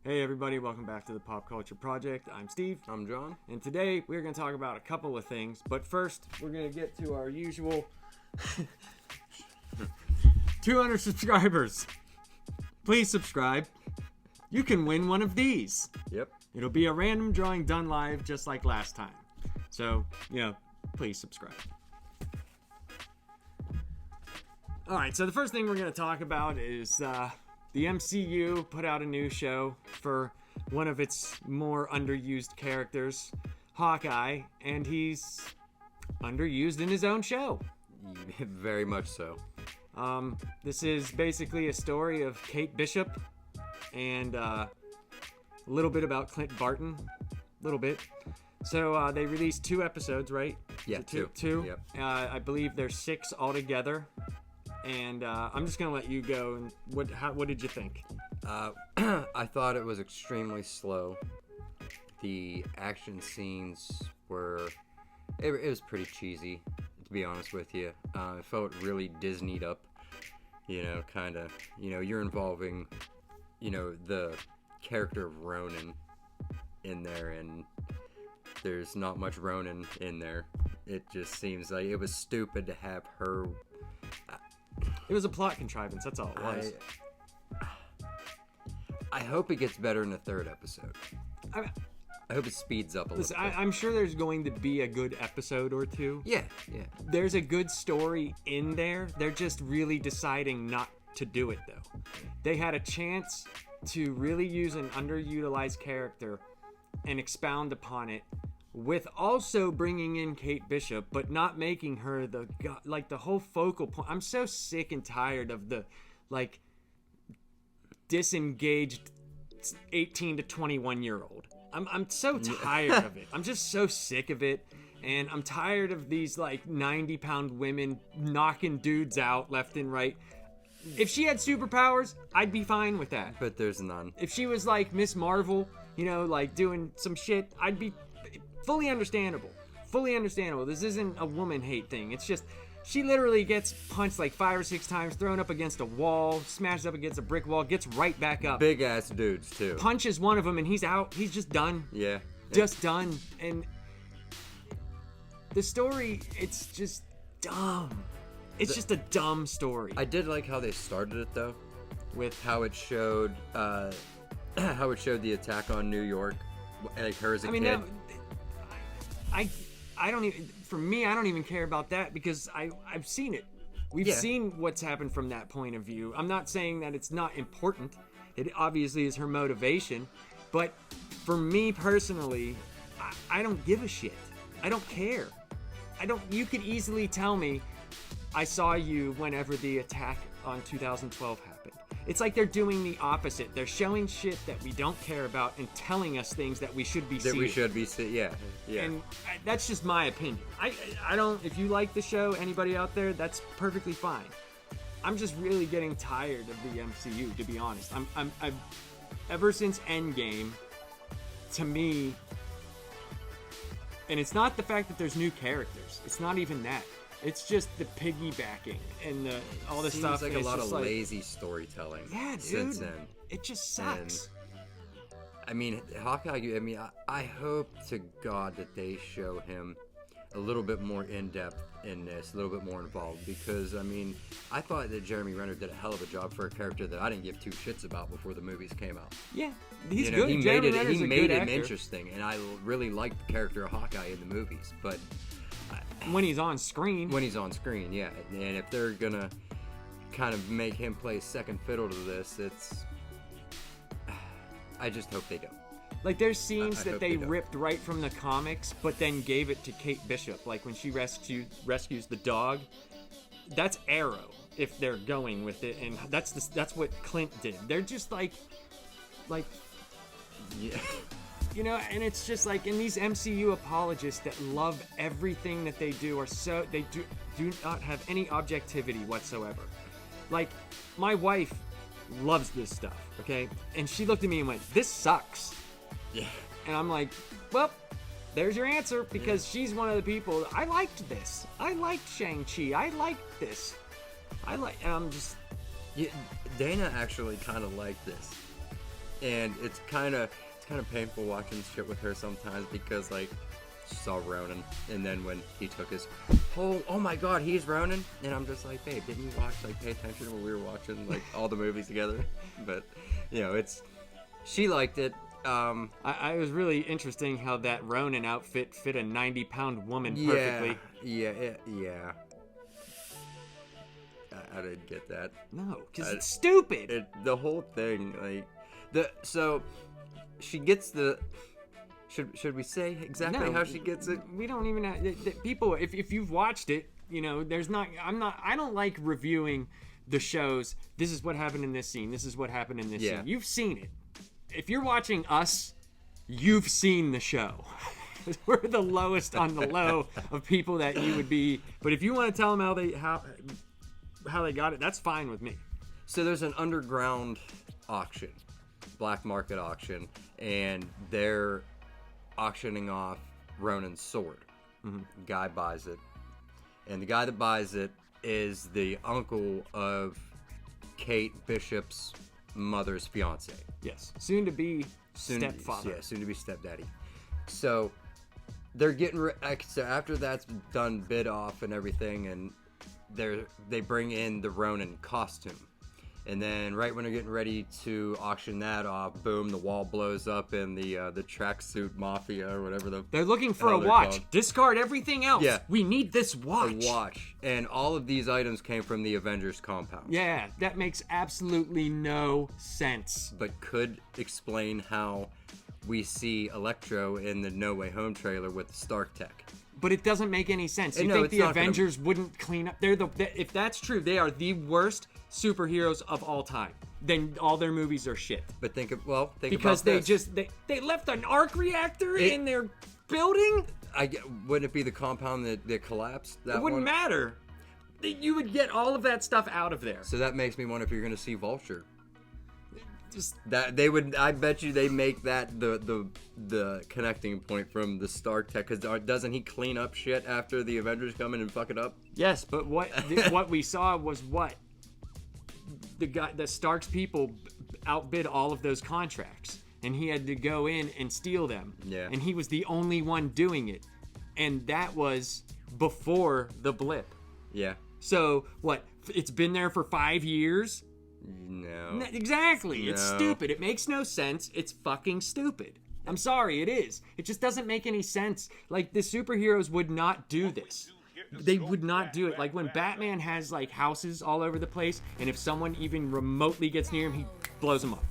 Hey everybody, welcome back to the Pop Culture Project. I'm Steve. I'm John. And today we're going to talk about a couple of things. But first, we're going to get to our usual 200 subscribers. Please subscribe. You can win one of these. Yep. It'll be a random drawing done live just like last time. So, please subscribe. Alright, so the first thing we're going to talk about is the MCU put out a new show for one of its more underused characters, Hawkeye, and he's underused in his own show. Very much so. This is basically a story of Kate Bishop and a little bit about Clint Barton. A little bit. So they released 2 episodes, right? Yeah, two. Yep. I believe there's 6 altogether. And I'm just gonna let you go. And what did you think? I thought it was extremely slow. The action scenes were, it was pretty cheesy, to be honest with you. It felt really Disneyed up. Kind of. You're involving, the character of Ronan in there, and there's not much Ronan in there. It just seems like it was stupid to have her. It was a plot contrivance, that's all it was. I hope it gets better in the 3rd episode. I hope it speeds up a little bit. I'm sure there's going to be a good episode or 2. Yeah. There's a good story in there. They're just really deciding not to do it, though. They had a chance to really use an underutilized character and expound upon it, with also bringing in Kate Bishop, but not making her the whole focal point. I'm so sick and tired of the disengaged 18 to 21 year old. I'm so tired of it. I'm just so sick of it, and I'm tired of these 90-pound women knocking dudes out left and right. If she had superpowers, I'd be fine with that. But there's none. If she was like Miss Marvel, doing some shit, I'd be fully understandable. This isn't a woman hate thing. It's just she literally gets punched 5 or 6 times, thrown up against a wall, smashed up against a brick wall, gets right back up. Big ass dudes too. Punches one of them and he's out. He's just done. Yeah. Just done. And the story, it's just dumb. It's just a dumb story. I did like how they started it though, with how it showed the attack on New York, like her as a kid. Now, I don't even, for me, I don't even care about that because I've seen it. We've seen what's happened from that point of view. I'm not saying that it's not important. It obviously is her motivation. But for me personally, I don't give a shit. I don't care. You could easily tell me I saw you whenever the attack on 2012 happened. It's like they're doing the opposite. They're showing shit that we don't care about and telling us things that we should be seeing. That we should be seeing, yeah. And that's just my opinion. I don't, if you like the show, anybody out there, that's perfectly fine. I'm just really getting tired of the MCU, to be honest. I've ever since Endgame, to me, and it's not the fact that there's new characters. It's not even that. It's just the piggybacking and all this stuff. Seems like a lot of lazy storytelling. Yeah, dude. Since then. It just sucks. And, Hawkeye, I hope to God that they show him a little bit more in-depth in this, a little bit more involved. Because, I thought that Jeremy Renner did a hell of a job for a character that I didn't give 2 shits about before the movies came out. Yeah, he's good. He made it interesting, and I really liked the character of Hawkeye in the movies. But when he's on screen, yeah. And if they're gonna kind of make him play second fiddle to this, I just hope they don't. There's scenes that they ripped right from the comics, but then gave it to Kate Bishop. Like when she rescues the dog. That's Arrow, if they're going with it, and that's what Clint did. They're just yeah. And it's just and these MCU apologists that love everything that they do they do not have any objectivity whatsoever. My wife loves this stuff, okay? And she looked at me and went, "This sucks." Yeah. And I'm like, well, there's your answer, because she's one of the people, I liked this. I liked Shang-Chi. I liked this. And I'm just... Yeah, Dana actually kind of liked this. and it's kind of painful watching shit with her sometimes because like she saw Ronan, and then when he took his oh my god, he's Ronan, and I'm just like, babe, didn't you pay attention when we were watching like all the movies together? But she liked it. I was really interesting how that Ronan outfit fit a 90-pound woman perfectly. Yeah. I didn't get that. No, because it's stupid. The whole thing, like, so she gets the. Should we say exactly how she gets it? We don't even have, people. If you've watched it, I don't like reviewing the shows. This is what happened in this scene. This is what happened in this scene. You've seen it. If you're watching us, you've seen the show. We're the lowest on the low of people that you would be. But if you want to tell them how they got it, that's fine with me. So there's an underground auction, black market auction, and they're auctioning off Ronan's sword. Mm-hmm. Guy buys it, and the guy that buys it is the uncle of Kate Bishop's mother's fiance. Yes, soon to be stepfather. Yeah, soon to be stepdaddy. So they're getting so after that's done, bid off and everything, and they bring in the Ronan costume. And then right when they're getting ready to auction that off, boom, the wall blows up and the tracksuit mafia or whatever they're looking for a watch. Called. Discard everything else. Yeah. We need this watch. A watch. And all of these items came from the Avengers compound. Yeah, that makes absolutely no sense. But could explain how we see Electro in the No Way Home trailer with the Stark tech. But it doesn't make any sense. You think the Avengers wouldn't clean up? If that's true, they are the worst superheroes of all time. Then all their movies are shit. But think because about this. they left an arc reactor in their building. Wouldn't it be the compound that collapsed? It wouldn't matter. You would get all of that stuff out of there. So that makes me wonder if you're going to see Vulture. Just that they would. I bet you they make that the connecting point from the Stark tech, because doesn't he clean up shit after the Avengers come in and fuck it up? Yes, but what we saw was what the Stark's people outbid all of those contracts, and he had to go in and steal them. Yeah, and he was the only one doing it, and that was before the blip. Yeah. So what? It's been there for 5 years. No. Exactly. No. It's stupid. It makes no sense. It's fucking stupid. I'm sorry, it is. It just doesn't make any sense. Like, the superheroes would not do this. They would not do it. Like, when Batman has, like, houses all over the place, and if someone even remotely gets near him, he blows them up.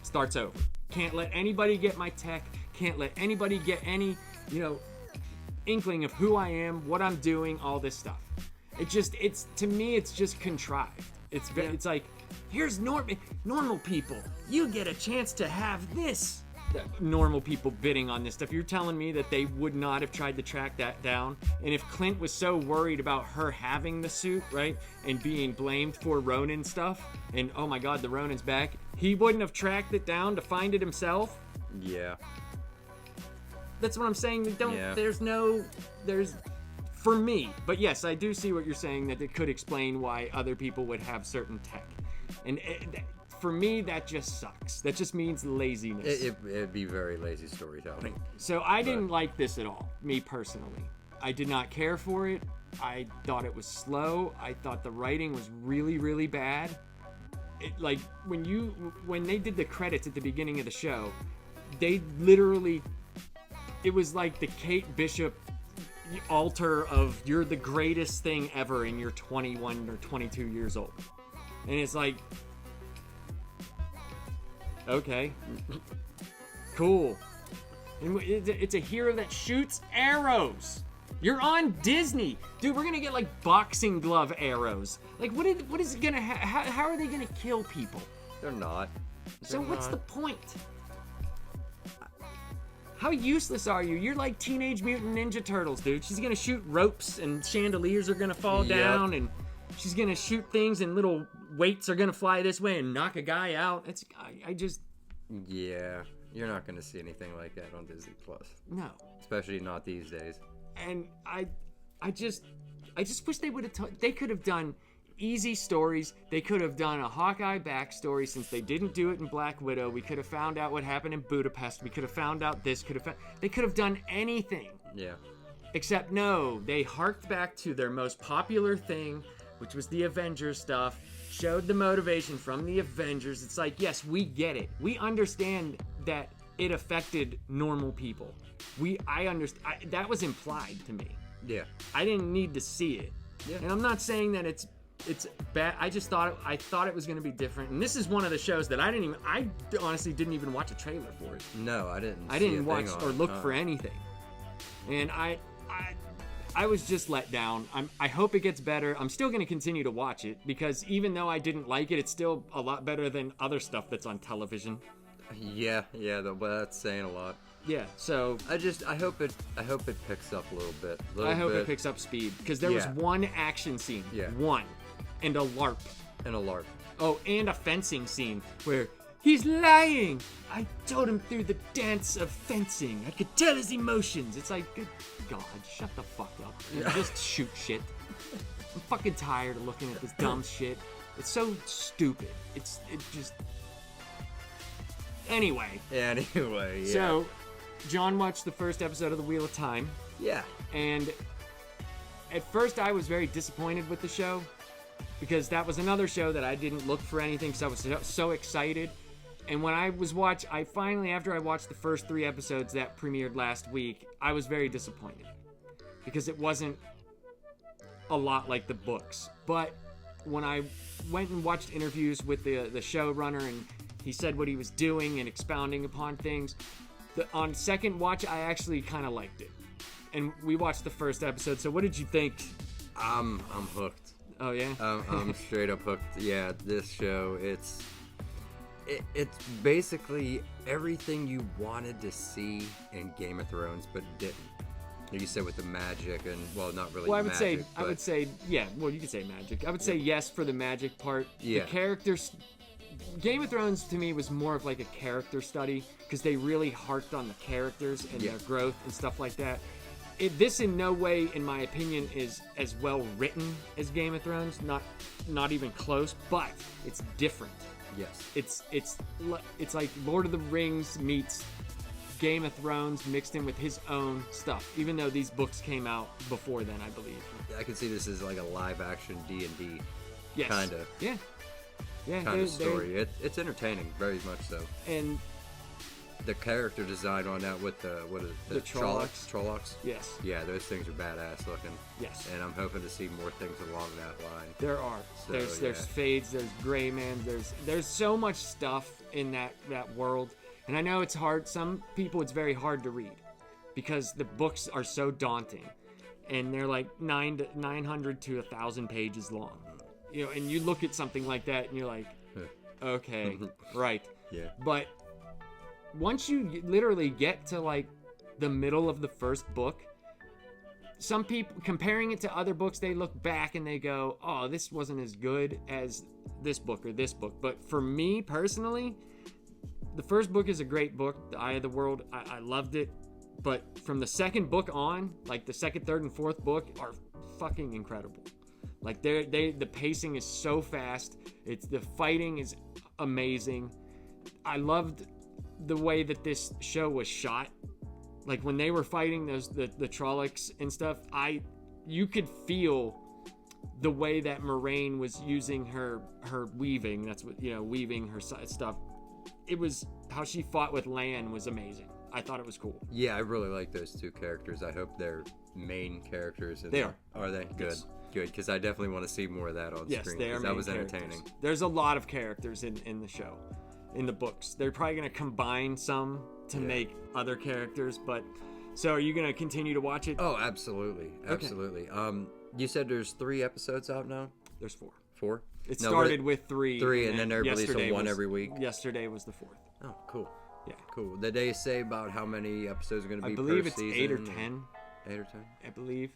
Starts over. Can't let anybody get my tech. Can't let anybody get any, inkling of who I am, what I'm doing, all this stuff. To me, it's just contrived. It's like, here's normal people. You get a chance to have this. Normal people bidding on this stuff. You're telling me that they would not have tried to track that down? And if Clint was so worried about her having the suit, right, and being blamed for Ronan stuff, and oh my God, the Ronan's back, he wouldn't have tracked it down to find it himself? Yeah. That's what I'm saying. There's for me. But yes, I do see what you're saying, that it could explain why other people would have certain tech. And for me, that just sucks. That just means laziness. It'd be very lazy storytelling. So I didn't like this at all, me personally. I did not care for it. I thought it was slow. I thought the writing was really, really bad. When they did the credits at the beginning of the show, they literally, it was like the Kate Bishop altar of you're the greatest thing ever and you're 21 or 22 years old. And it's like, okay, cool. And it's a hero that shoots arrows. You're on Disney. Dude, we're gonna get like boxing glove arrows. Like, what is it gonna how are they gonna kill people? They're not. So what's the point? How useless are you? You're like Teenage Mutant Ninja Turtles, dude. She's gonna shoot ropes and chandeliers are gonna fall down, and she's gonna shoot things and little weights are gonna fly this way and knock a guy out. Yeah, you're not gonna see anything like that on Disney Plus. No. Especially not these days. And I just wish they would have they could have done easy stories. They could have done a Hawkeye backstory since they didn't do it in Black Widow. We could have found out what happened in Budapest. We could have found out this. They could have done anything. Yeah. Except no, they harked back to their most popular thing, which was the Avengers stuff. Showed the motivation from the Avengers. It's like, yes, we get it. We understand that it affected normal people. I understand. That was implied to me. Yeah. I didn't need to see it. Yeah. And I'm not saying that it's bad. I just thought it was going to be different. And this is one of the shows that I honestly didn't even watch a trailer for it. No, I didn't. I didn't watch or look for anything. And I was just let down. I hope it gets better. I'm still going to continue to watch it because even though I didn't like it, it's still a lot better than other stuff that's on television. Yeah, but that's saying a lot. Yeah, so I hope it picks up a little bit. I hope it picks up speed because there was one action scene, one, and a LARP. Oh, and a fencing scene where he's lying. I told him through the dance of fencing. I could tell his emotions. It's like, good God, shut the fuck up. Just shoot shit. I'm fucking tired of looking at this dumb shit. It's so stupid. It just. Anyway. Yeah. So, John watched the first episode of The Wheel of Time. Yeah. And at first I was very disappointed with the show because that was another show that I didn't look for anything because I was so excited. And when I finally, after I watched the first 3 episodes that premiered last week, I was very disappointed because it wasn't a lot like the books. But when I went and watched interviews with the showrunner and he said what he was doing and expounding upon things, on second watch, I actually kind of liked it. And we watched the first episode. So what did you think? I'm hooked. Oh yeah? I'm straight up hooked. Yeah, this show, it's basically everything you wanted to see in Game of Thrones, but didn't. Like you said, with the magic and, well, not really magic. I would say, yeah, well, you could say magic. I would say yes for the magic part. Yeah. The characters... Game of Thrones to me was more of like a character study because they really harked on the characters and their growth and stuff like that. This in no way, in my opinion, is as well written as Game of Thrones. Not even close, but it's different. Yes. It's like Lord of the Rings meets Game of Thrones mixed in with his own stuff. Even though these books came out before then, I believe. I can see this as like a live action D&D. Yes. Kind of. Yeah. Yeah, kind of story. It's entertaining, very much so. And the character design on that with the Trollocs. Yes. Yeah, those things are badass looking. Yes. And I'm hoping to see more things along that line. There are. So, there's Fades, there's Gray Man, there's so much stuff in that world. And I know it's hard. Some people it's very hard to read because the books are so daunting, and they're like 900 to 1,000 pages long. You know, and you look at something like that and you're like, okay, right. Yeah. But once you literally get to like the middle of the first book, some people comparing it to other books, they look back and they go, oh, this wasn't as good as this book or this book. But for me personally, the first book is a great book, The Eye of the World. I loved it. But from the second book on, like the second, third, and fourth book are fucking incredible. Like the pacing is so fast. The fighting is amazing. I loved the way that this show was shot. Like when they were fighting the Trollocs and stuff, you could feel the way that Moiraine was using her weaving. That's what, weaving her stuff. It was how she fought with Lan was amazing. I thought it was cool. Yeah, I really like those two characters. I hope they're main characters. They are. Are they? Good. Yes. Good, because I definitely want to see more of that on yes, screen. They are. That was characters. Entertaining. There's a lot of characters in the show, in the books. They're probably going to combine some to make other characters. But so, are you going to continue to watch it? Oh, absolutely, absolutely. Okay. You said there's 3 episodes out now. There's 4. 4? It started with 3. 3, and then they're releasing one every week. Yesterday was the 4th. Oh, cool. Yeah. Cool. Did they say about how many episodes are going to be per season? I believe it's 8 or 10. 8 or 10? I believe.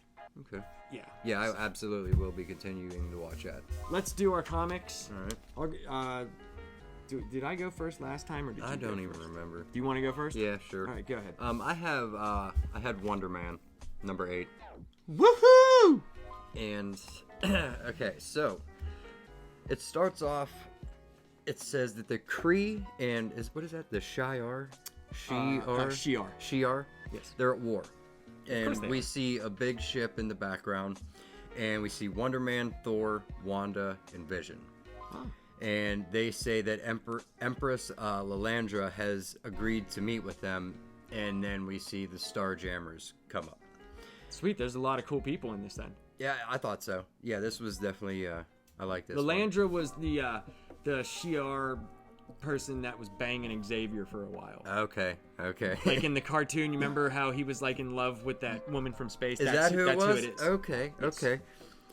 Okay. Yeah. Yeah, I absolutely will be continuing to watch that. Let's do our comics. All right. Did I go first last time, or did you? I don't even first? remember. Do you want to go first? Yeah, sure. All right, go ahead. I had Wonder Man, number 8. Woohoo! And okay, so It starts off. It says that the Kree and what is that? The Shi'ar, Shi'ar. Yes. They're at war, and they we are. see a big ship in the background, and we see Wonder Man, Thor, Wanda, and Vision. Oh. And they say that Empress Lilandra has agreed to meet with them, and then we see the Starjammers come up. Sweet. There's a lot of cool people in this then. Yeah, I thought so. Yeah, this was definitely. I like this. Lilandra was the Shi'ar person that was banging Xavier for a while. Okay. Like in the cartoon, you remember how he was like in love with that woman from space? Is that who it was? Who it is. Okay. Yes. Okay.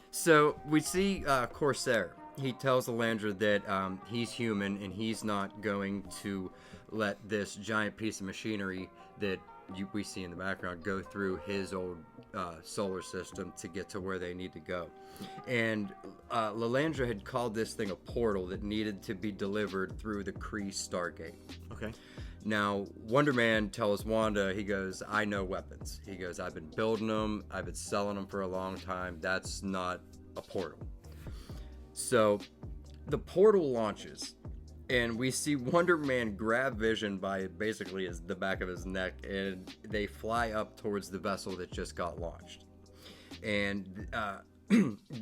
So we see Corsair. He tells Lilandra that he's human and he's not going to let this giant piece of machinery that we see in the background go through his old solar system to get to where they need to go. And Lilandra had called this thing a portal that needed to be delivered through the Kree Stargate. Okay. Now, Wonder Man tells Wanda, he goes, I know weapons. He goes, I've been building them. I've been selling them for a long time. That's not a portal. So the portal launches, and we see Wonder Man grab Vision by basically the back of his neck, and they fly up towards the vessel that just got launched. And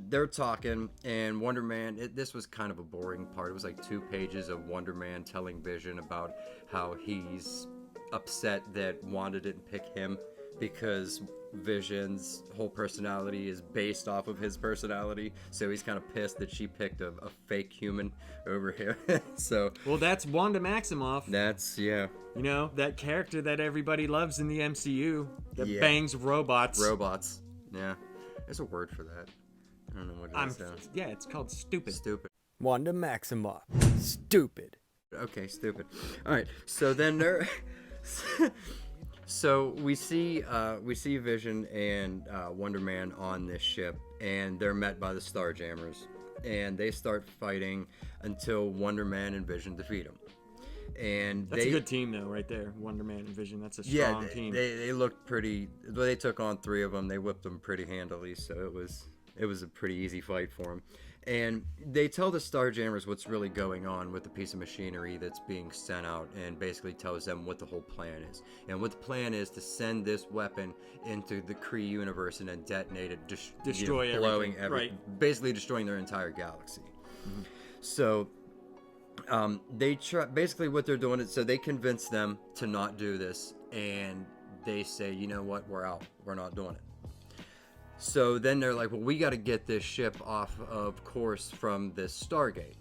they're talking, and Wonder Man, this was kind of a boring part. It was like 2 pages of Wonder Man telling Vision about how he's upset that Wanda didn't pick him because Vision's whole personality is based off of his personality, so he's kind of pissed that she picked a fake human over him. So well, that's Wanda Maximoff. Yeah, you know, that character that everybody loves in the MCU that bangs robots. Yeah, there's a word for that. I don't know what it is. Yeah, it's called stupid. Wanda Maximoff. Stupid. Okay, stupid. All right, so then they're so we see Vision and Wonder Man on this ship, and they're met by the Starjammers, and they start fighting until Wonder Man and Vision defeat them. And that's a good team though, right there. Wonder Man and Vision. That's a strong team. They looked pretty. They took on 3 of them. They whipped them pretty handily, so it was a pretty easy fight for them. And they tell the Starjammers what's really going on with the piece of machinery that's being sent out, and basically tells them what the whole plan is. And what the plan is to send this weapon into the Kree universe and then detonate it, destroy blowing everything. Right. Basically destroying their entire galaxy. Mm-hmm. So they try, basically what they're doing is, so they convince them to not do this, and they say, you know what, we're out. We're not doing it. So then they're like, well, we got to get this ship off of course from this Stargate.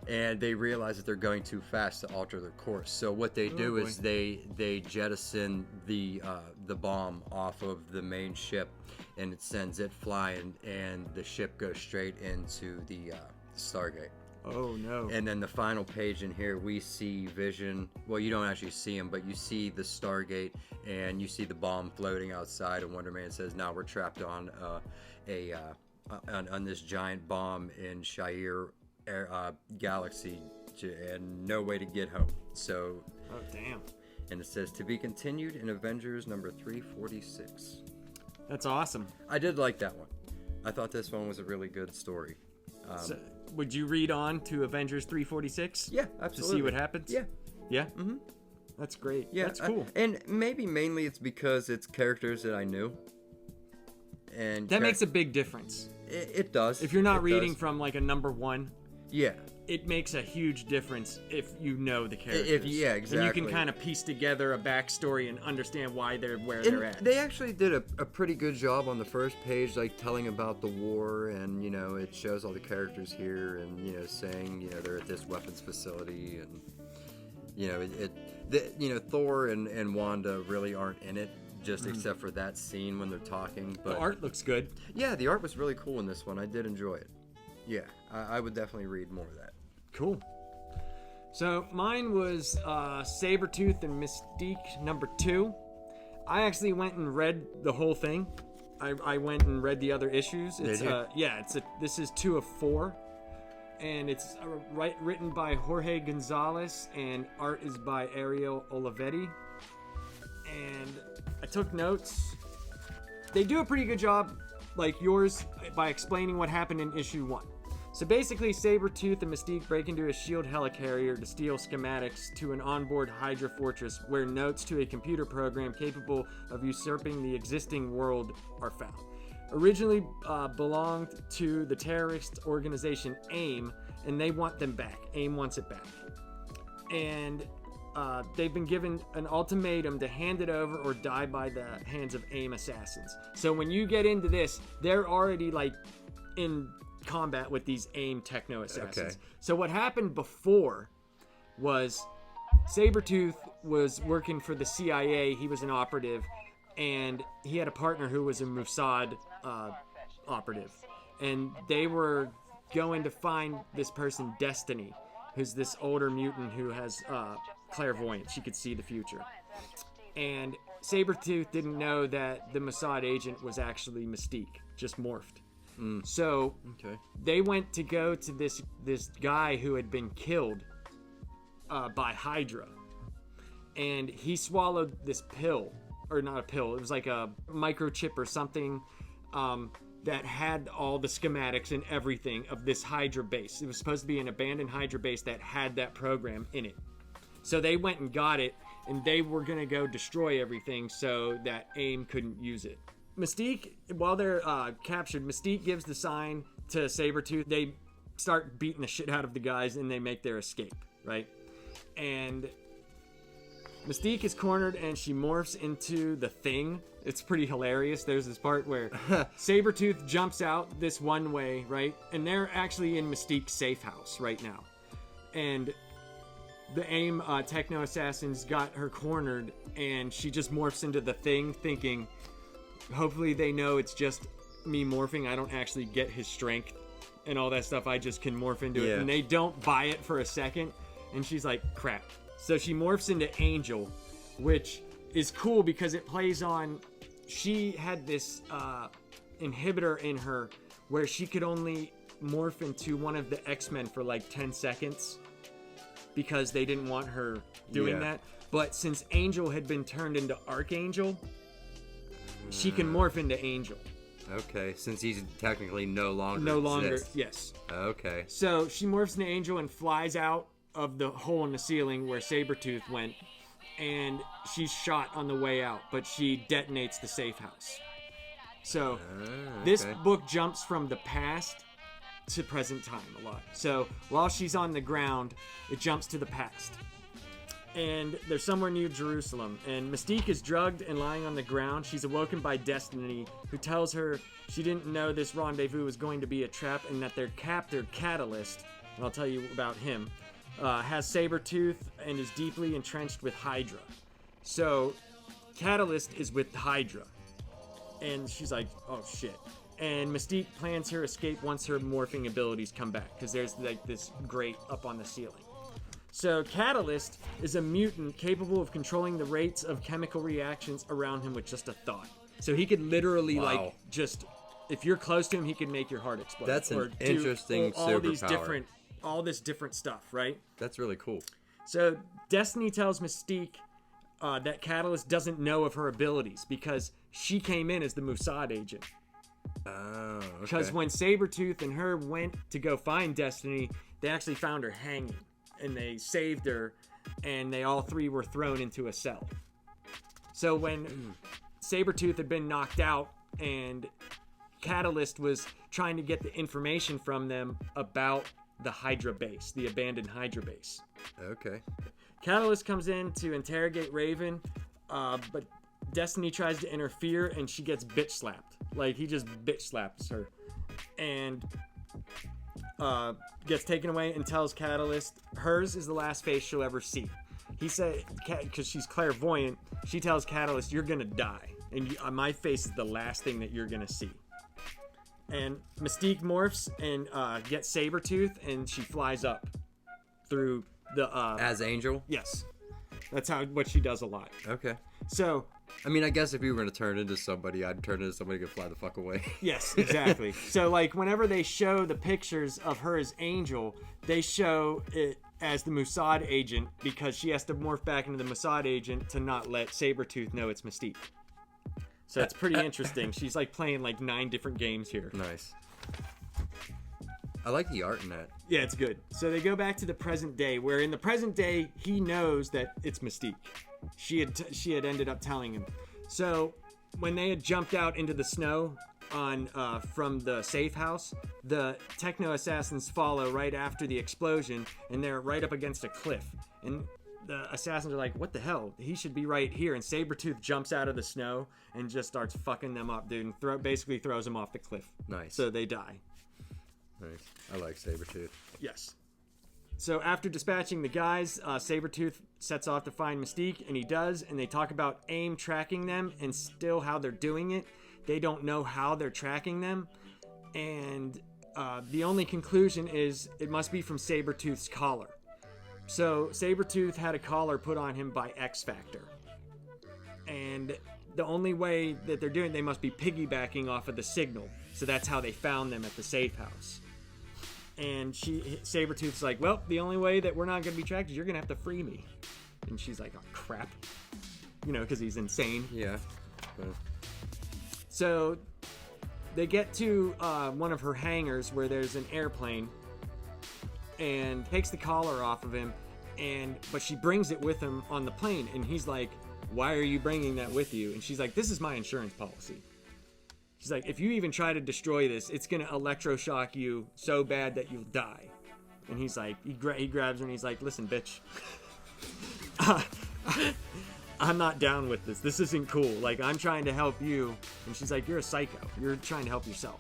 And they realize that they're going too fast to alter their course. So what they do is they jettison the bomb off of the main ship, and it sends it flying, and the ship goes straight into the Stargate. Oh no. And then the final page in here, we see Vision. Well, you don't actually see him, but you see the Stargate, and you see the bomb floating outside, and Wonder Man says, now we're trapped on on this giant bomb in Shi'ar galaxy, and no way to get home. So oh damn. And it says to be continued in Avengers number 346. That's awesome. I did like that one. I thought this one was a really good story. So, would you read on to Avengers 346? Yeah, absolutely. To see what happens? Yeah. Yeah? Mm-hmm. That's great. Yeah, that's cool. And maybe mainly it's because it's characters that I knew. And that makes a big difference. It does. If you're not reading from like a number 1, yeah, it makes a huge difference if you know the characters. Exactly. And you can kind of piece together a backstory and understand why they're where they're at. They actually did a pretty good job on the first page, like telling about the war, and it shows all the characters here, and saying they're at this weapons facility, and Thor and Wanda really aren't in it, just except for that scene when they're talking. But the art looks good. Yeah, the art was really cool in this one. I did enjoy it. Yeah, I would definitely read more of that. Cool. So mine was Sabretooth and Mystique number 2. I actually went and read the whole thing. I went and read the other issues. It's this is 2 of 4, and it's written by Jorge Gonzalez, and art is by Ariel Olivetti. And I took notes. They do a pretty good job, like yours, by explaining what happened in issue 1. So basically, Sabretooth and Mystique break into a S.H.I.E.L.D. helicarrier to steal schematics to an onboard Hydra fortress where notes to a computer program capable of usurping the existing world are found. Originally belonged to the terrorist organization AIM, and they want them back. AIM wants it back. And they've been given an ultimatum to hand it over or die by the hands of AIM assassins. So when you get into this, they're already like in combat with these AIM techno assassins. Okay. So what happened before was Sabretooth was working for the CIA. He was an operative, and he had a partner who was a Mossad operative. And they were going to find this person, Destiny, who's this older mutant who has clairvoyance. She could see the future. And Sabretooth didn't know that the Mossad agent was actually Mystique, just morphed. So they went to go to this guy who had been killed by Hydra, and he swallowed this pill, or not a pill, it was like a microchip or something that had all the schematics and everything of this Hydra base. It was supposed to be an abandoned Hydra base that had that program in it. So they went and got it, and they were going to go destroy everything so that AIM couldn't use it. Mystique, while they're captured, Mystique gives the sign to Sabretooth. They start beating the shit out of the guys, and they make their escape, right? And Mystique is cornered, and she morphs into the Thing. It's pretty hilarious. There's this part where Sabretooth jumps out this one way, right? And they're actually in Mystique's safe house right now. And the AIM techno assassins got her cornered, and she just morphs into the Thing, thinking, hopefully they know it's just me morphing. I don't actually get his strength and all that stuff. I just can morph into it. And they don't buy it for a second. And she's like, crap. So she morphs into Angel, which is cool because it plays on... She had this inhibitor in her where she could only morph into one of the X-Men for like 10 seconds because they didn't want her doing that. But since Angel had been turned into Archangel, she can morph into Angel. Okay, since he's technically no longer exists. Yes. Okay. So she morphs into Angel and flies out of the hole in the ceiling where Sabretooth went, and she's shot on the way out, but she detonates the safe house. So this book jumps from the past to present time a lot. So while she's on the ground, it jumps to the past. And they're somewhere near Jerusalem, and Mystique is drugged and lying on the ground. She's awoken by Destiny, who tells her she didn't know this rendezvous was going to be a trap, and that their captor, Catalyst, and I'll tell you about him, has Sabretooth and is deeply entrenched with Hydra. So Catalyst is with Hydra, and she's like, oh shit. And Mystique plans her escape once her morphing abilities come back, because there's like this grate up on the ceiling. So Catalyst is a mutant capable of controlling the rates of chemical reactions around him with just a thought. So he could literally like just, if you're close to him, he could make your heart explode. That's an interesting superpower. All this different stuff, right? That's really cool. So Destiny tells Mystique that Catalyst doesn't know of her abilities because she came in as the Mossad agent. Oh, okay. Because when Sabretooth and her went to go find Destiny, they actually found her hanging. And they saved her, and they all three were thrown into a cell. So when Sabretooth had been knocked out, and Catalyst was trying to get the information from them about the Hydra base, the abandoned Hydra base. Okay. Catalyst comes in to interrogate Raven, but Destiny tries to interfere, and she gets bitch slapped. Like, he just bitch slaps her. And gets taken away and tells Catalyst hers is the last face she'll ever see. He said, because she's clairvoyant, she tells Catalyst, you're gonna die, and my face is the last thing that you're gonna see. And Mystique morphs and gets Sabretooth, and she flies up through the as Angel? Yes, that's what she does a lot. Okay. So I mean, I guess if you were going to turn into somebody, I'd turn into somebody who could fly the fuck away. Yes, exactly. So, like, whenever they show the pictures of her as Angel, they show it as the Mossad agent because she has to morph back into the Mossad agent to not let Sabretooth know it's Mystique. So that's pretty interesting. She's, like, playing, like, 9 different games here. Nice. I like the art in that. Yeah, it's good. So they go back to the present day, where in the present day he knows that it's Mystique. She had ended up telling him. So when they had jumped out into the snow on from the safe house, the techno assassins follow right after the explosion, and they're right up against a cliff. And the assassins are like, "What the hell? He should be right here." And Sabretooth jumps out of the snow and just starts fucking them up, dude, and basically throws them off the cliff. Nice. So they die. Nice. I like Sabretooth. Yes. So after dispatching the guys, Sabretooth sets off to find Mystique, and he does, and they talk about AIM tracking them and still how they're doing it. They don't know how they're tracking them, and the only conclusion is it must be from Sabretooth's collar. So Sabretooth had a collar put on him by X Factor, and the only way that they're doing it, they must be piggybacking off of the signal. So that's how they found them at the safe house. And Sabretooth's like, well, the only way that we're not going to be tracked is you're going to have to free me. And she's like, oh, crap. You know, because he's insane. Yeah. So they get to one of her hangars where there's an airplane and takes the collar off of him. But she brings it with him on the plane. And he's like, why are you bringing that with you? And she's like, this is my insurance policy. She's like, if you even try to destroy this, it's going to electroshock you so bad that you'll die. And he's like, he grabs her and he's like, listen, bitch. I'm not down with this. This isn't cool. Like, I'm trying to help you. And she's like, you're a psycho. You're trying to help yourself.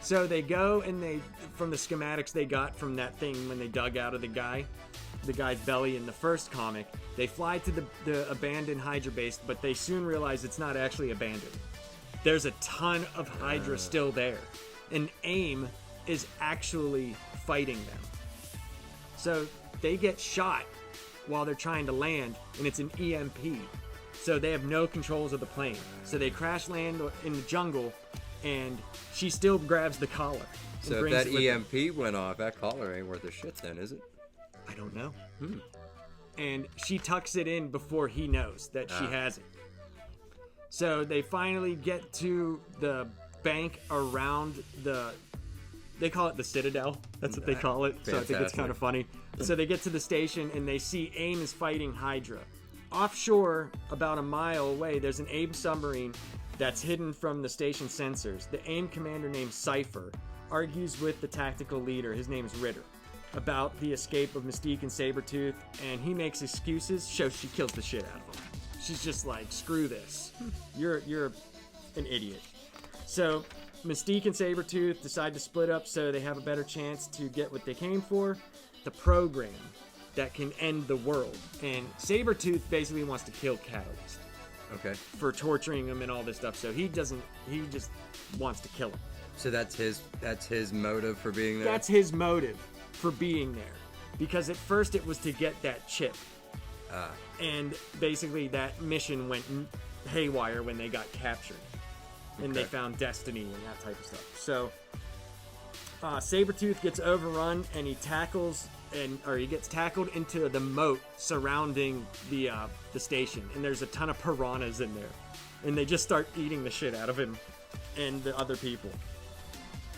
So they go and from the schematics they got from that thing when they dug out of the guy's belly in the first comic, they fly to the abandoned Hydra base, but they soon realize it's not actually abandoned. There's a ton of Hydra still there, and AIM is actually fighting them. So they get shot while they're trying to land, and it's an EMP. So they have no controls of the plane. So they crash land in the jungle, and she still grabs the collar. So if that EMP went off, that collar ain't worth a shit then, is it? I don't know. And she tucks it in before he knows that she has it. So they finally get to the bank around they call it the Citadel. That's what they call it. So I think it's kind of funny. So they get to the station and they see AIM is fighting Hydra. Offshore, about a mile away, there's an AIM submarine that's hidden from the station sensors. The AIM commander named Cypher argues with the tactical leader, his name's Ritter, about the escape of Mystique and Sabretooth, and he makes excuses, so she kills the shit out of him. She's just like, screw this. You're an idiot. So Mystique and Sabretooth decide to split up so they have a better chance to get what they came for, the program that can end the world. And Sabretooth basically wants to kill Catalyst. Okay. For torturing him and all this stuff. So he just wants to kill him. So that's his motive for being there? That's his motive for being there. Because at first it was to get that chip. And basically that mission went haywire when they got captured. And they found Destiny and that type of stuff. So Sabretooth gets overrun and he gets tackled into the moat surrounding the station. And there's a ton of piranhas in there. And they just start eating the shit out of him and the other people.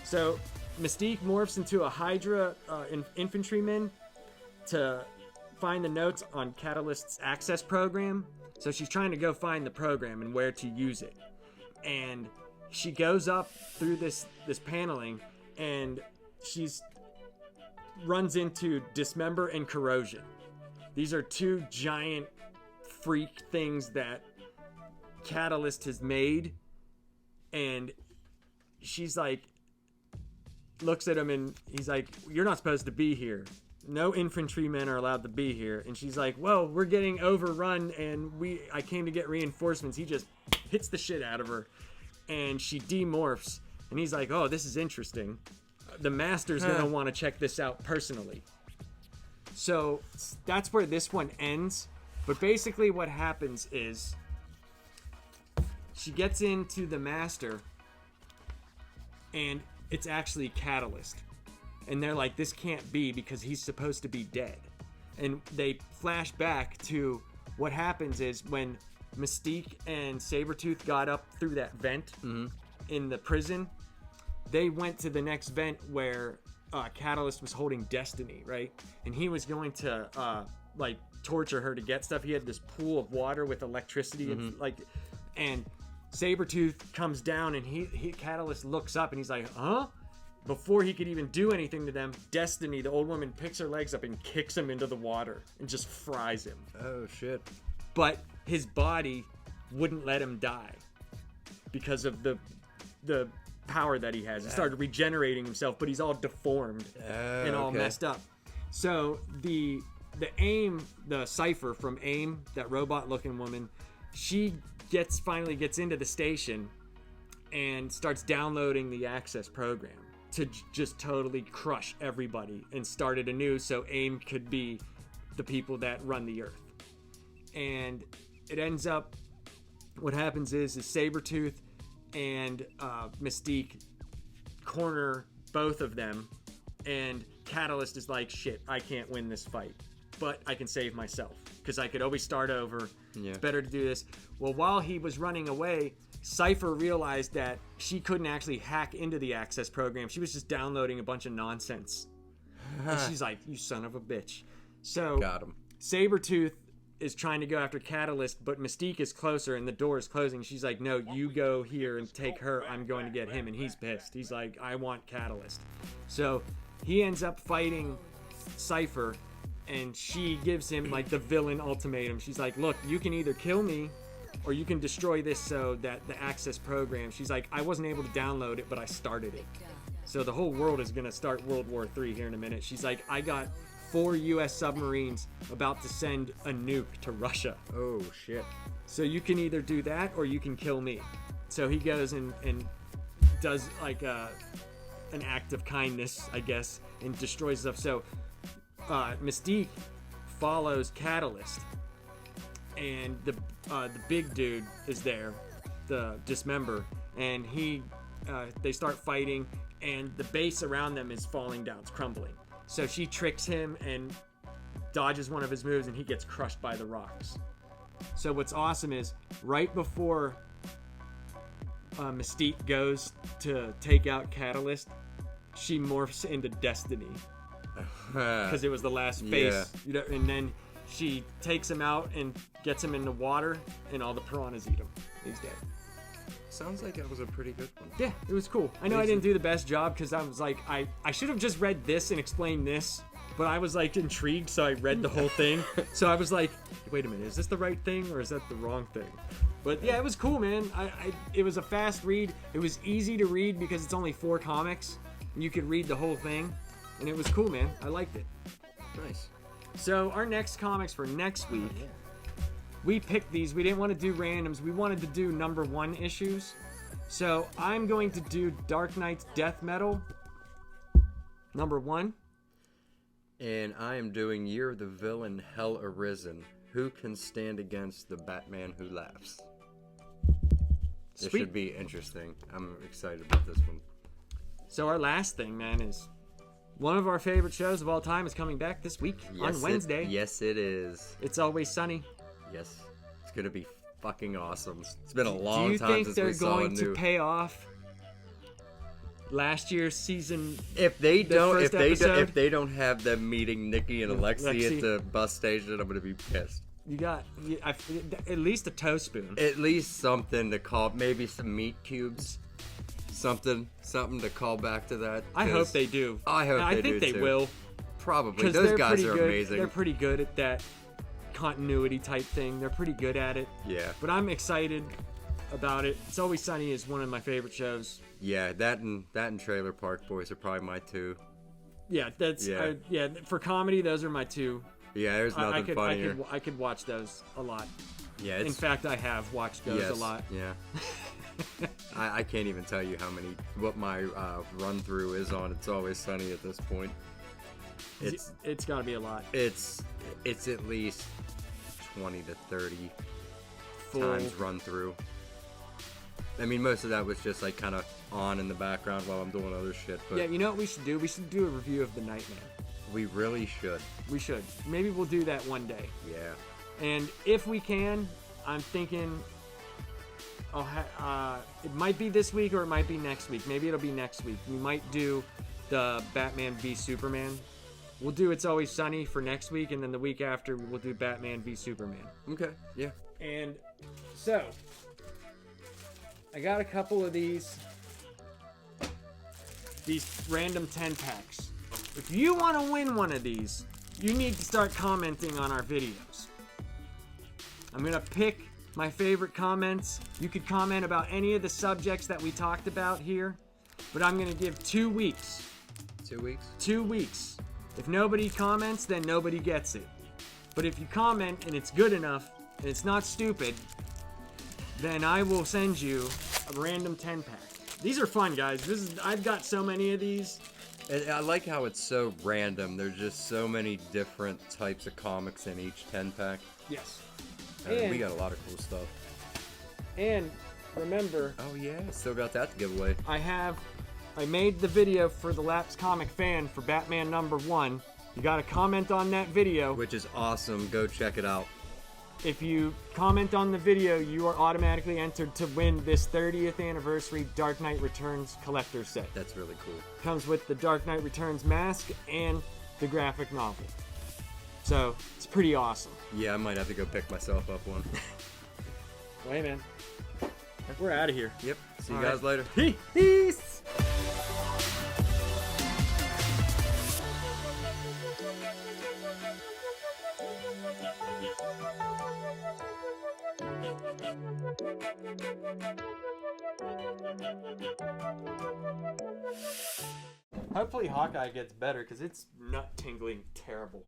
So Mystique morphs into a Hydra infantryman to find the notes on Catalyst's access program. So she's trying to go find the program and where to use it. And she goes up through this paneling and she's runs into Dismember and Corrosion. These are two giant freak things that Catalyst has made. And she's like, looks at him and he's like, you're not supposed to be here. No infantrymen are allowed to be here. And she's like, well, we're getting overrun and I came to get reinforcements. He just hits the shit out of her and she demorphs. And he's like, oh, this is interesting. The Master's going to want to check this out personally. So that's where this one ends. But basically what happens is she gets into the Master and it's actually Catalyst. And they're like, this can't be because he's supposed to be dead. And they flash back to what happens is when Mystique and Sabretooth got up through that vent in the prison, they went to the next vent where Catalyst was holding Destiny, right? And he was going to like torture her to get stuff. He had this pool of water with electricity and Sabretooth comes down and he Catalyst looks up and he's like, huh? Before he could even do anything to them, Destiny, the old woman, picks her legs up and kicks him into the water and just fries him. Oh shit. But his body wouldn't let him die because of the power that he has. He started regenerating himself, but he's all deformed and all messed up. So the Cypher from AIM, that robot looking woman, she finally gets into the station and starts downloading the Access program to just totally crush everybody and start it anew so AIM could be the people that run the earth. And it ends up, what happens is Sabretooth and Mystique corner both of them, and Catalyst is like, shit, I can't win this fight, but I can save myself because I could always start over. It's better to do this. Well, while he was running away, Cypher realized that she couldn't actually hack into the Access program. She was just downloading a bunch of nonsense. And she's like, you son of a bitch. So got him. Sabretooth is trying to go after Catalyst, but Mystique is closer and the door is closing. She's like, no, you go here and take her. I'm going to get him. And he's pissed. He's like, I want Catalyst. So he ends up fighting Cypher, and she gives him like the villain ultimatum. She's like, look, you can either kill me or you can destroy this so that the Access program. She's like, I wasn't able to download it, but I started it. So the whole world is going to start World War III here in a minute. She's like, I got 4 U.S. submarines about to send a nuke to Russia. Oh, shit. So you can either do that or you can kill me. So he goes and does like an act of kindness, I guess, and destroys stuff. So Mystique follows Catalyst, and the big dude is there, the Dismember, and they start fighting, and the base around them is falling down, it's crumbling. So she tricks him and dodges one of his moves, and he gets crushed by the rocks. So what's awesome is right before Mystique goes to take out Catalyst, she morphs into Destiny. Because it was the last face, and then she takes him out and gets him in the water, and all the piranhas eat him. He's dead. Sounds like that was a pretty good one. Yeah, it was cool. I know I didn't do the best job because I was like, I should have just read this and explained this, but I was like intrigued, so I read the whole thing. So I was like, wait a minute, is this the right thing or is that the wrong thing? But yeah, it was cool, man. It was a fast read. It was easy to read because it's only 4 comics, and you could read the whole thing. And it was cool, man. I liked it. Nice. So our next comics for next week, we picked these. We didn't want to do randoms. We wanted to do number 1 issues. So I'm going to do Dark Knight's Death Metal, number 1. And I am doing Year of the Villain, Hell Arisen. Who can stand against the Batman who laughs? This should be interesting. I'm excited about this one. So our last thing, man, is one of our favorite shows of all time is coming back this week on Wednesday. Yes, it is. It's Always Sunny. Yes. It's going to be fucking awesome. It's been a long time since we saw Do you think they're going to pay off last year's season? If they don't have them meeting Nikki and Alexi at the bus station, I'm going to be pissed. You got at least a toe spoon. At least something to call, maybe some meat cubes. Something to call back to that. I hope they do. I think they will. Probably. Those guys are amazing. They're pretty good at that continuity type thing. They're pretty good at it. Yeah. But I'm excited about it. It's Always Sunny is one of my favorite shows. Yeah, that and Trailer Park Boys are probably my 2. Yeah, for comedy, those are my 2. Yeah, there's nothing funnier. I could watch those a lot. Yeah, in fact, I have watched those a lot. Yeah. I can't even tell you what my run through is on It's Always Sunny at this point. It's got to be a lot. It's at least 20 to 30 times run through. I mean, most of that was just like kind of on in the background while I'm doing other shit. But yeah, you know what we should do? We should do a review of The Nightmare. We really should. We should. Maybe we'll do that one day. Yeah. And if we can, I'm thinking it might be this week or it might be next week. Maybe it'll be next week. We might do the Batman v Superman. We'll do It's Always Sunny for next week, and then the week after we'll do Batman v Superman. Okay, yeah. And so, I got a couple of these random 10 packs. If you want to win one of these, you need to start commenting on our videos. I'm going to pick my favorite comments. You could comment about any of the subjects that we talked about here, but I'm going to give 2 weeks. 2 weeks? 2 weeks. If nobody comments, then nobody gets it. But if you comment and it's good enough and it's not stupid, then I will send you a random 10 pack. These are fun, guys. I've got so many of these. And I like how it's so random. There's just so many different types of comics in each 10 pack. Yes. And we got a lot of cool stuff. And remember, oh yeah, still got that to give away. I made the video for the Laps Comic Fan for Batman #1. You got to comment on that video. Which is awesome. Go check it out. If you comment on the video, you are automatically entered to win this 30th anniversary Dark Knight Returns collector set. That's really cool. Comes with the Dark Knight Returns mask and the graphic novel. So, it's pretty awesome. Yeah, I might have to go pick myself up one. Well, hey, man. We're out of here. Yep. See you All guys later. Peace! Hopefully Hawkeye gets better, because it's nut-tingling terrible.